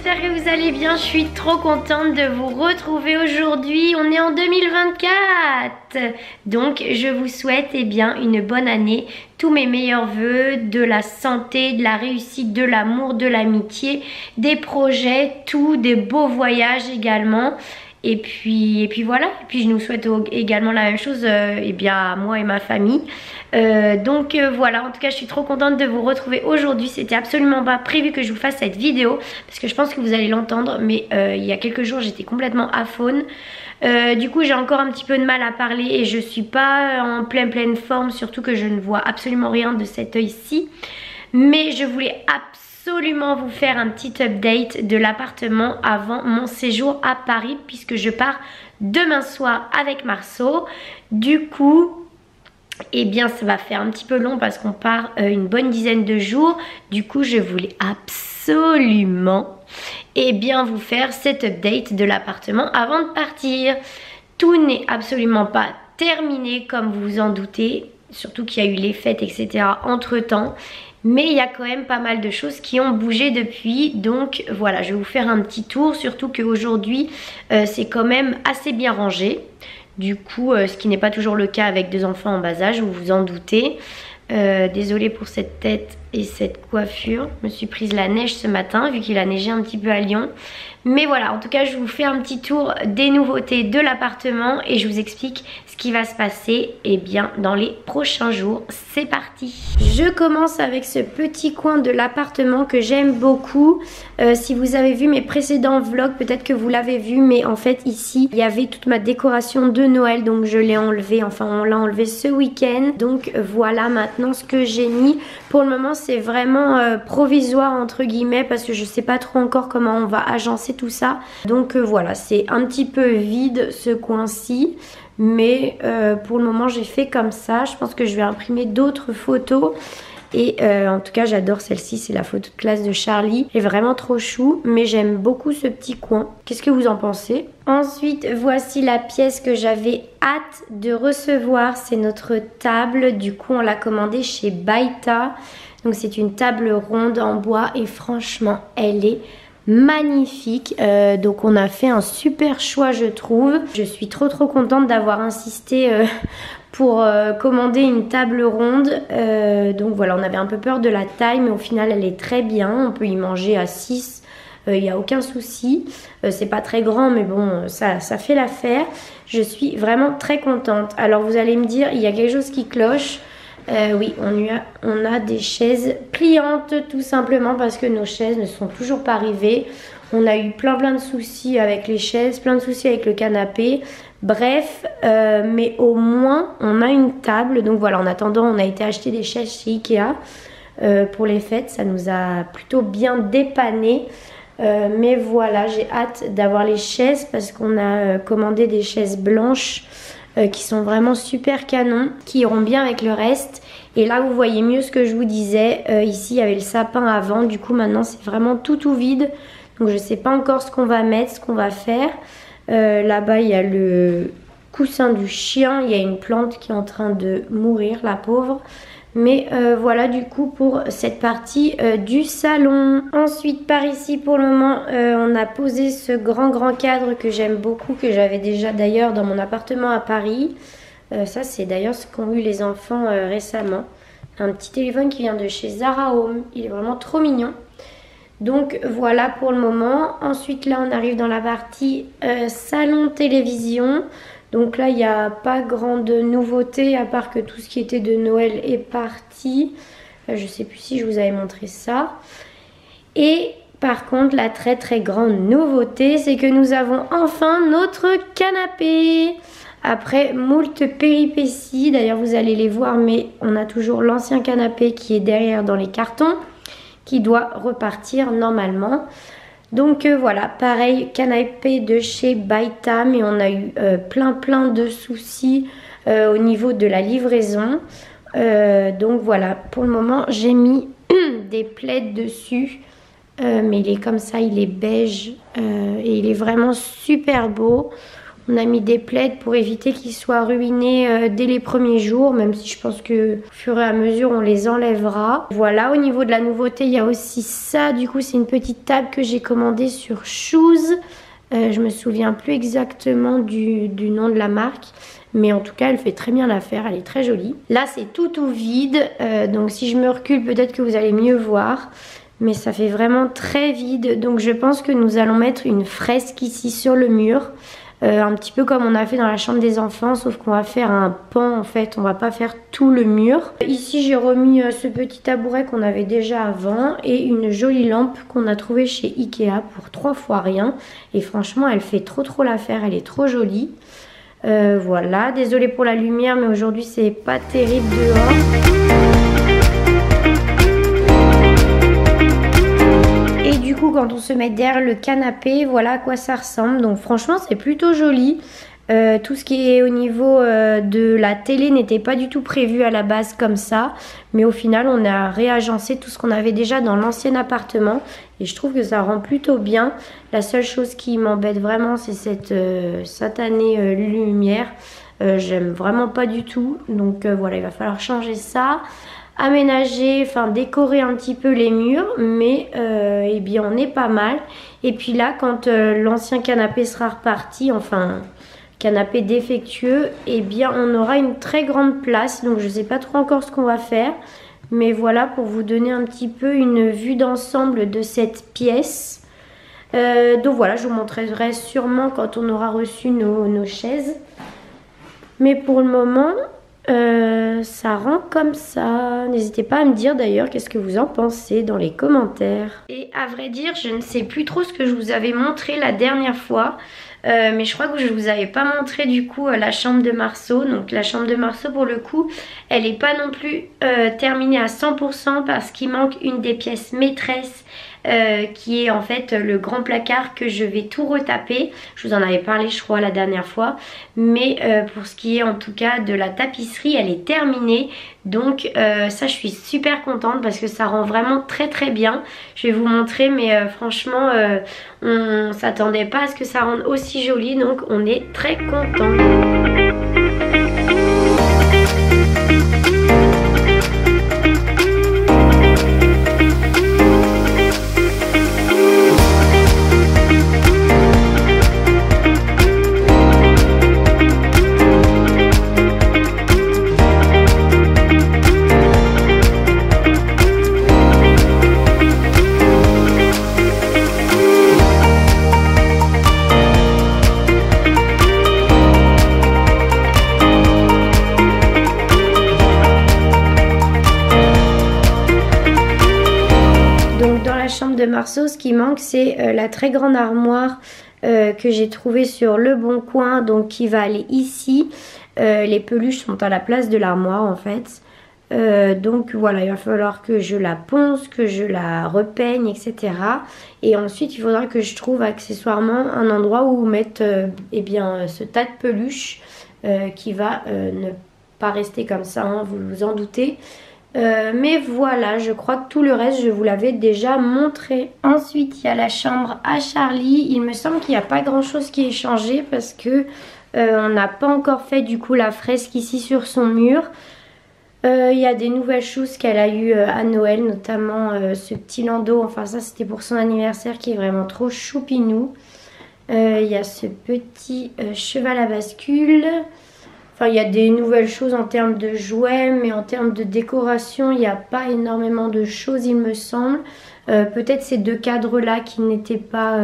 j'espère que vous allez bien. Je suis trop contente de vous retrouver aujourd'hui. On est en 2024. Donc je vous souhaite une bonne année. Tous mes meilleurs vœux, de la santé, de la réussite, de l'amour, de l'amitié, des projets, tout, des beaux voyages également. Et puis voilà, et puis je nous souhaite également la même chose à moi et ma famille. Voilà, en tout cas je suis trop contente de vous retrouver aujourd'hui. C'était absolument pas prévu que je vous fasse cette vidéo parce que je pense que vous allez l'entendre, mais il y a quelques jours j'étais complètement aphone. Du coup j'ai encore un petit peu de mal à parler et je suis pas en pleine forme, surtout que je ne vois absolument rien de cet œil-ci. Mais je voulais absolument vous faire un petit update de l'appartement avant mon séjour à Paris, puisque je pars demain soir avec Marceau. Du coup, ça va faire un petit peu long parce qu'on part une bonne dizaine de jours. Du coup, je voulais absolument vous faire cet update de l'appartement avant de partir. Tout n'est absolument pas terminé comme vous vous en doutez, surtout qu'il y a eu les fêtes, etc. entre temps. Mais il y a quand même pas mal de choses qui ont bougé depuis. Donc voilà, je vais vous faire un petit tour. Surtout qu'aujourd'hui, c'est quand même assez bien rangé. Du coup, ce qui n'est pas toujours le cas avec 2 enfants en bas âge, vous vous en doutez. Désolée pour cette tête et cette coiffure. Je me suis prise la neige ce matin vu qu'il a neigé un petit peu à Lyon. Mais voilà, en tout cas je vous fais un petit tour des nouveautés de l'appartement et je vous explique ce qui va se passer dans les prochains jours. C'est parti. Je commence avec ce petit coin de l'appartement que j'aime beaucoup. Si vous avez vu mes précédents vlogs, peut-être que vous l'avez vu, mais en fait ici il y avait toute ma décoration de Noël, donc je l'ai enlevé, enfin on l'a enlevé ce week-end. Donc voilà maintenant ce que j'ai mis. Pour le moment c'est vraiment provisoire entre guillemets parce que je sais pas trop encore comment on va agencer tout ça. Donc voilà, c'est un petit peu vide ce coin-ci. Mais pour le moment j'ai fait comme ça. Je pense que je vais imprimer d'autres photos. Et en tout cas j'adore celle-ci, c'est la photo de classe de Charlie. Elle est vraiment trop chou, mais j'aime beaucoup ce petit coin. Qu'est-ce que vous en pensez? Ensuite voici la pièce que j'avais hâte de recevoir. C'est notre table, du coup on l'a commandée chez Baita. Donc c'est une table ronde en bois et franchement elle est magnifique. Donc on a fait un super choix je trouve. Je suis trop contente d'avoir insisté pour commander une table ronde. Donc voilà, on avait un peu peur de la taille mais au final elle est très bien. On peut y manger à 6, il n'y a aucun souci. C'est pas très grand mais bon ça fait l'affaire. Je suis vraiment très contente. Alors vous allez me dire il y a quelque chose qui cloche. Oui, on a des chaises pliantes tout simplement parce que nos chaises ne sont toujours pas arrivées. On a eu plein de soucis avec les chaises, plein de soucis avec le canapé. Bref, mais au moins on a une table. Donc voilà, en attendant on a été acheter des chaises chez Ikea pour les fêtes. Ça nous a plutôt bien dépanné. Mais voilà, j'ai hâte d'avoir les chaises parce qu'on a commandé des chaises blanches qui sont vraiment super canons, qui iront bien avec le reste. Et là vous voyez mieux ce que je vous disais. Ici il y avait le sapin avant, du coup maintenant c'est vraiment tout vide. Donc je sais pas encore ce qu'on va mettre, ce qu'on va faire. Là-bas il y a le coussin du chien, il y a une plante qui est en train de mourir, la pauvre. Mais voilà du coup pour cette partie du salon. Ensuite par ici pour le moment on a posé ce grand cadre que j'aime beaucoup, que j'avais déjà d'ailleurs dans mon appartement à Paris. Ça c'est d'ailleurs ce qu'ont eu les enfants récemment. Un petit téléphone qui vient de chez Zara Home, il est vraiment trop mignon. Donc voilà pour le moment. Ensuite là on arrive dans la partie salon télévision. Donc là, il n'y a pas grande nouveauté à part que tout ce qui était de Noël est parti. Je ne sais plus si je vous avais montré ça. Et par contre, la très grande nouveauté, c'est que nous avons enfin notre canapé. Après moult péripéties, d'ailleurs vous allez les voir, mais on a toujours l'ancien canapé qui est derrière dans les cartons, qui doit repartir normalement. Donc voilà, pareil, canapé de chez Baita, mais on a eu plein de soucis au niveau de la livraison. Donc voilà, pour le moment j'ai mis des plaids dessus, mais il est comme ça, il est beige et il est vraiment super beau. On a mis des plaids pour éviter qu'ils soient ruinés dès les premiers jours, même si je pense que au fur et à mesure on les enlèvera. Voilà, au niveau de la nouveauté, il y a aussi ça. Du coup, c'est une petite table que j'ai commandée sur Shoes. Je me souviens plus exactement du nom de la marque. Mais en tout cas, elle fait très bien l'affaire, elle est très jolie. Là, c'est tout vide. Donc si je me recule, peut-être que vous allez mieux voir. Mais ça fait vraiment très vide. Donc je pense que nous allons mettre une fresque ici sur le mur. Un petit peu comme on a fait dans la chambre des enfants, sauf qu'on va faire un pan en fait, on va pas faire tout le mur. Ici j'ai remis ce petit tabouret qu'on avait déjà avant et une jolie lampe qu'on a trouvée chez Ikea pour 3 fois rien. Et franchement elle fait trop l'affaire, elle est trop jolie. Voilà, désolée pour la lumière mais aujourd'hui c'est pas terrible dehors. Et du coup quand on se met derrière le canapé, voilà à quoi ça ressemble. Donc franchement c'est plutôt joli. Tout ce qui est au niveau de la télé n'était pas du tout prévu à la base comme ça. Mais au final on a réagencé tout ce qu'on avait déjà dans l'ancien appartement. Et je trouve que ça rend plutôt bien. La seule chose qui m'embête vraiment c'est cette satanée lumière. J'aime vraiment pas du tout. Donc voilà, il va falloir changer ça. Aménager, enfin décorer un petit peu les murs, mais eh bien on est pas mal. Et puis là quand l'ancien canapé sera reparti, enfin canapé défectueux, eh bien on aura une très grande place. Donc je sais pas trop encore ce qu'on va faire, mais voilà pour vous donner un petit peu une vue d'ensemble de cette pièce. Donc voilà, je vous montrerai sûrement quand on aura reçu nos chaises, mais pour le moment ça rend comme ça. N'hésitez pas à me dire d'ailleurs qu'est-ce que vous en pensez dans les commentaires. Et à vrai dire, je ne sais plus trop ce que je vous avais montré la dernière fois. Mais je crois que je vous avais pas montré du coup la chambre de Marceau. Donc la chambre de Marceau pour le coup, elle n'est pas non plus terminée à 100% parce qu'il manque une des pièces maîtresses. Qui est en fait le grand placard que je vais tout retaper. Je vous en avais parlé je crois la dernière fois. Mais pour ce qui est en tout cas de la tapisserie, elle est terminée. Donc ça je suis super contente parce que ça rend vraiment très bien. Je vais vous montrer mais franchement on s'attendait pas à ce que ça rende aussi joli. Donc on est très content. De Marceau, ce qui manque c'est la très grande armoire que j'ai trouvée sur Le Bon Coin, donc qui va aller ici. Les peluches sont à la place de l'armoire en fait. Donc voilà, il va falloir que je la ponce, que je la repeigne, etc. Et ensuite il faudra que je trouve accessoirement un endroit où mettre eh bien, ce tas de peluches qui va ne pas rester comme ça, hein, vous vous en doutez. Mais voilà, je crois que tout le reste je vous l'avais déjà montré. Ensuite il y a la chambre à Charlie. Il me semble qu'il n'y a pas grand chose qui est changé parce que on n'a pas encore fait du coup la fresque ici sur son mur. Il y a des nouvelles choses qu'elle a eu à Noël, notamment ce petit landau, enfin ça c'était pour son anniversaire qui est vraiment trop choupinou. Il y a ce petit cheval à bascule. Enfin, il y a des nouvelles choses en termes de jouets, mais en termes de décoration, il n'y a pas énormément de choses, il me semble. Peut-être ces deux cadres-là qui n'étaient pas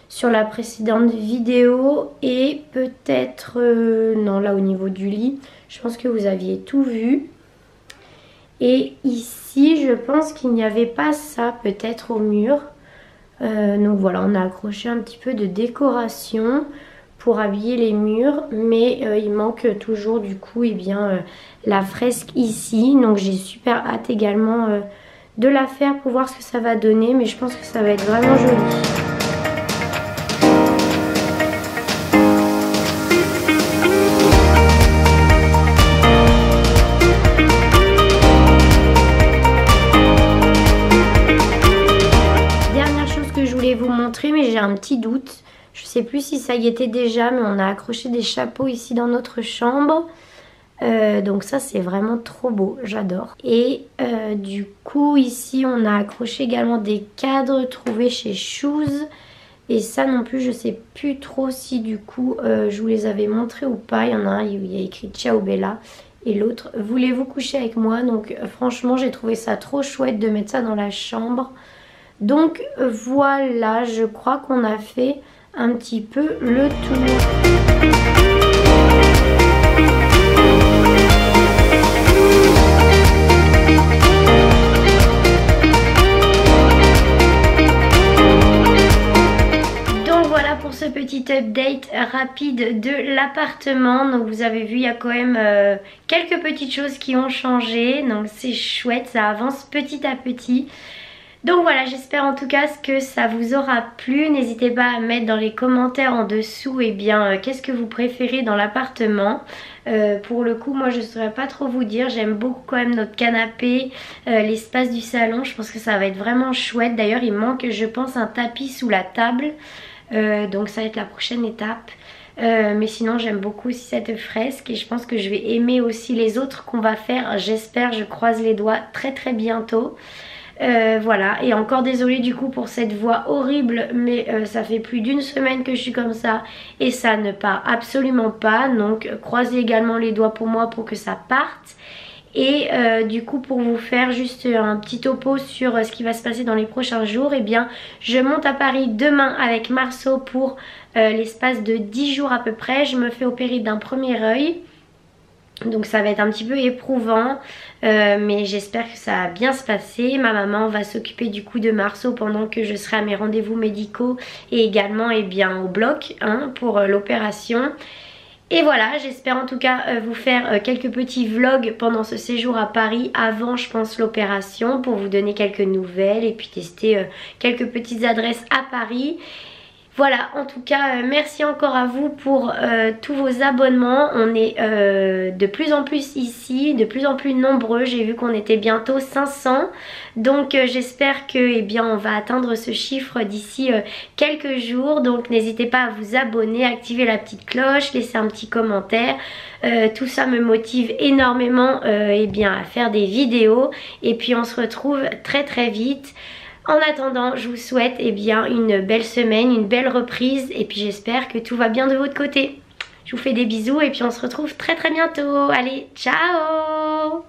sur la précédente vidéo. Et peut-être... non, là au niveau du lit, je pense que vous aviez tout vu. Et ici, je pense qu'il n'y avait pas ça, peut-être au mur. Donc voilà, on a accroché un petit peu de décoration pour habiller les murs, mais il manque toujours du coup eh bien, la fresque ici. Donc j'ai super hâte également de la faire pour voir ce que ça va donner, mais je pense que ça va être vraiment joli. Dernière chose que je voulais vous montrer, mais j'ai un petit doute. Je sais plus si ça y était déjà, mais on a accroché des chapeaux ici dans notre chambre. Donc ça c'est vraiment trop beau, j'adore. Et du coup ici on a accroché également des cadres trouvés chez Shoes. Et ça non plus je sais plus trop si du coup je vous les avais montrés ou pas. Il y en a un où il y a écrit Ciao Bella et l'autre voulez-vous coucher avec moi. Donc franchement j'ai trouvé ça trop chouette de mettre ça dans la chambre. Donc voilà, je crois qu'on a fait un petit peu le tour. Ce petit update rapide de l'appartement. Donc vous avez vu, il y a quand même quelques petites choses qui ont changé, donc c'est chouette, ça avance petit à petit. Donc voilà, j'espère en tout cas que ça vous aura plu. N'hésitez pas à mettre dans les commentaires en dessous qu'est-ce que vous préférez dans l'appartement. Pour le coup moi je ne saurais pas trop vous dire. J'aime beaucoup quand même notre canapé, l'espace du salon. Je pense que ça va être vraiment chouette. D'ailleurs il manque je pense un tapis sous la table. Donc ça va être la prochaine étape. Mais sinon j'aime beaucoup aussi cette fresque et je pense que je vais aimer aussi les autres qu'on va faire. J'espère, je croise les doigts très bientôt. Voilà, et encore désolée du coup pour cette voix horrible, mais ça fait plus d'une semaine que je suis comme ça et ça ne part absolument pas. Donc croisez également les doigts pour moi pour que ça parte. Et du coup pour vous faire juste un petit topo sur ce qui va se passer dans les prochains jours, eh bien je monte à Paris demain avec Marceau pour l'espace de 10 jours à peu près. Je me fais opérer d'un premier œil. Donc ça va être un petit peu éprouvant, mais j'espère que ça va bien se passer. Ma maman va s'occuper du coup de Marceau pendant que je serai à mes rendez-vous médicaux et également au bloc pour l'opération. Et voilà, j'espère en tout cas vous faire quelques petits vlogs pendant ce séjour à Paris avant je pense l'opération pour vous donner quelques nouvelles et puis tester quelques petites adresses à Paris. Voilà, en tout cas merci encore à vous pour tous vos abonnements. On est de plus en plus ici, de plus en plus nombreux. J'ai vu qu'on était bientôt 500. Donc j'espère que on va atteindre ce chiffre d'ici quelques jours. Donc n'hésitez pas à vous abonner, activer la petite cloche, laisser un petit commentaire. Tout ça me motive énormément à faire des vidéos. Et puis on se retrouve très vite. En attendant, je vous souhaite une belle semaine, une belle reprise et puis j'espère que tout va bien de votre côté. Je vous fais des bisous et puis on se retrouve très bientôt. Allez, ciao!